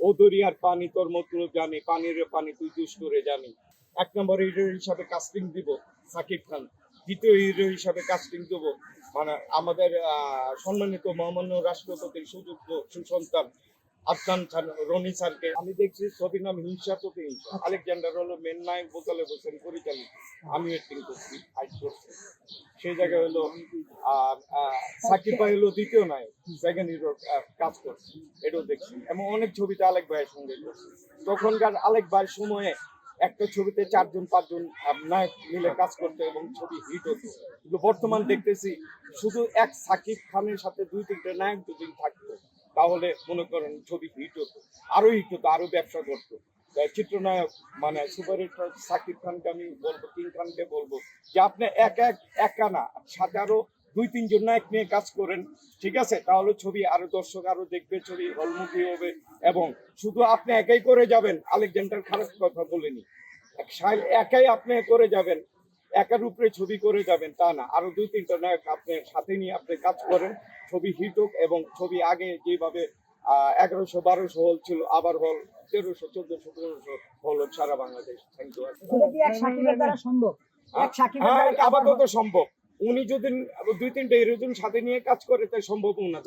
ও দরিয়ার পানি তোর মতলব জানি, পানির পানি তুই দুষ্টরে জানি। 1 নম্বর হিরো হিসাবে কাস্টিং দিব সাকিব খান। দ্বিতীয় হিরো হিসাবে কাস্টিং দেব মানে আমাদের সম্মানিত মহামান্য রাষ্ট্রপতির সুযোগ্য সুসন্তান আফগান খান রনি স্যারকে। আমি দেখছি ছবির নাম হিংসা প্রতিহিংসা। আলেকজান্ডার হলো মেন নায়ক, বোকালে হোসেন পরিচালিত, আমি অ্যাক্টিং করছি, হাইট করছি। সেই জায়গায় হলো আর সাকিব ভাই হলো দ্বিতীয় নায়ক, সেকেন্ড হিরোর কাজ করছে, এটাও দেখছি। এবং অনেক ছবিতে আলেক ভাইয়ের সঙ্গে করছি। তখনকার আলেক ভাইয়ের সময়ে একটা ছবিতে 4-5 জন নায়ক মিলে কাজ করতো এবং ছবি হিট হতো। কিন্তু বর্তমান দেখতেছি শুধু এক সাকিব খানের সাথে 2-3টে নায়ক যদি থাকতো তাহলে মনে করেন ছবি হিট হতো, আরো হিট হতো, আরো ব্যবসা করতো। চিত্রনায়ক মানে সুপারস্টার সাকিব খানকে আমি বলবো, কিং খানকে বলবো যে আপনি একা না, সাথে আরো 2-3 জন নায়ক নিয়ে কাজ করেন, ঠিক আছে? তাহলে ছবি আরো দর্শক আরো দেখবে, ছবি হলমুখী হবে। এবং শুধু আপনি একাই করে যাবেন, আলেকজান্ডার খারাপ কথা বলেনি, একাই আপনি করে যাবেন, একার উপরে ছবি করে যাবেন তা না, আরো 2-3টা নায়ক আপনার সাথে নিয়ে আপনি কাজ করেন, ছবি হিট হোক। এবং ছবি আগে যেভাবে 1100-1200 হল ছিল, আবার হল 1300-1400-1500 হল সারা বাংলাদেশ। Thank you. এটা কি এক সাকিবের দ্বারা সম্ভব? এক সাকিবের দ্বারা কি আপাতত সম্ভব। উনি যদি 2-3টে হিরোজন সাথে নিয়ে কাজ করে তাই সম্ভব না।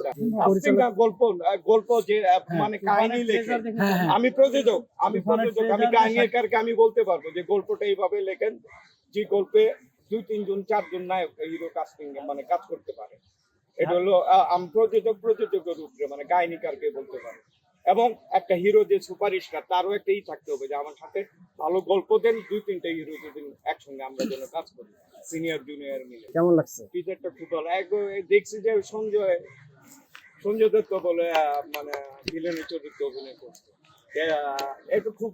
গল্প যে মানে কাহিনী লেখে, আমি প্রযোজক, আমি কাহিনীকারকে আমি বলতে পারবো যে গল্পটা এইভাবে লেখেন যে গল্পে 2-3-4 জন নায়ক হিরো কাস্টিং মানে কাজ করতে পারে। এটা হলো আমি প্রযোজকের উপরে মানে কাহিনীকারকে বলতে পারো। এবং একটা হিরো যে সুপারস্টার তারও একটা থাকতে হবে যে আমার সাথে ভালো গল্প দেন, 2-3টে হিরো যদি একসঙ্গে আমরা যেন কাজ করি, সিনিয়র জুনিয়র মিলে। কেমন লাগছে টিজারটা খুব ভালো। দেখছি যে সঞ্জয় দত্ত বলে মানে ভিলেনের চরিত্রে অভিনয় করছে। এটা খুব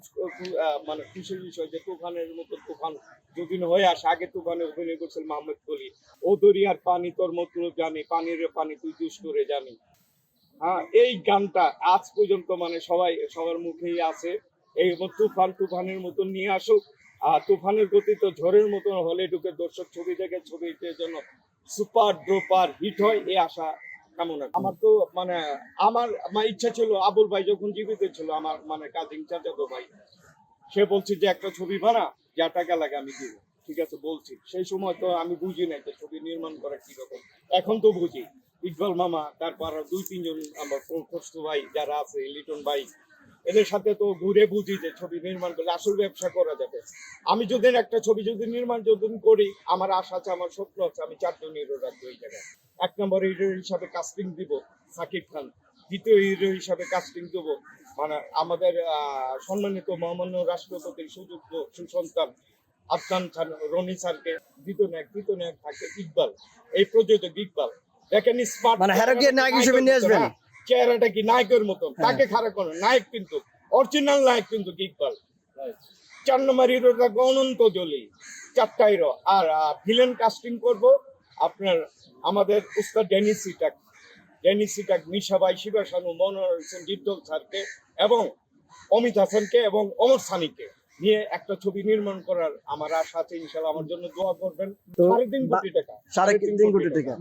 মানে খুশির বিষয় যে তুফানের মতো তুফান যদি হয়ে আসে। আগে তুফানে অভিনয় করছিল মোহাম্মদ কলি, ও দরিয়ার পানি তোর মতলব জানি, পানির পানি তুই দুষ্টরে জানি। হ্যাঁ, এই গানটা আজ পর্যন্ত মানে সবার মুখেই আছে। এই তুফানের মতো নিয়ে আসুক, আর তুফানের গতি তো ঝড়ের মতো হলে ঢুকে দর্শক ছবি দেখে ছবিটির জন্য সুপার ডুপার হিট হয়, এই আশা কামনা। আমার তো মানে আমার ইচ্ছা ছিল, আবুল ভাই যখন জীবিত ছিল, আমার মানে কাজিন চাচাতো ভাই, সে বলছে যে একটা ছবি বানা, যা টাকা লাগে আমি দিব, ঠিক আছে বলছি। সেই সময় তো আমি বুঝি না যে ছবি নির্মাণ করা কিরকম, এখন তো বুঝি। ইকবাল মামা, তারপর 2-3 জন আমার খোস্ত ভাই যারা আছে, লিটন ভাই, এদের সাথে তো ঘুরে বুঝি যে ছবি নির্মাণ করলে আসল ব্যবসা করা যাবে। আমি যদি একটা ছবি নির্মাণ করি, আমার আশা আছে, আমার স্বপ্ন আছে, আমি 4 জন হিরো রাখবো এই জায়গায়। 1 নম্বর হিরো হিসাবে কাস্টিং দিব সাকিব খান। দ্বিতীয় হিরো হিসাবে কাস্টিং দেবো মানে আমাদের সম্মানিত মহামান্য রাষ্ট্রপতির সুযোগ্য সুসন্তান আফগান খান রনি স্যারকে। দ্বিতীয় নায়ক থাকে ইকবাল, এই প্রযোজক ইকবাল। দেখেন স্মার্ট, মানে হেরোকে নায়ক হিসেবে নিয়ে আসবেন, চেহারাটা কি নায়কের মতন, তাকে খারাপ করে নায়ক, কিন্তু অরিজিনাল নায়ক কিন্তু ইকবাল। 4 নম্বর হিরো থাকবে অনন্ত জলি, 4টা হিরো। আর ভিলেন কাস্টিং করব আপনার আমাদের উস্তাদ ডেনিস সিটাক, মিশা ভাই, শিবা শানু, মনোহর হোসেন, ডিপজল স্যারকে এবং অমিত হাসানকে এবং অমর সানিকে নিয়ে একটা ছবি নির্মাণ করার আমার আশা আছে। ইনশাআল্লাহ আমার জন্য দোয়া করবেন। 3.5 কোটি টাকা। 3.5 কোটি টাকা।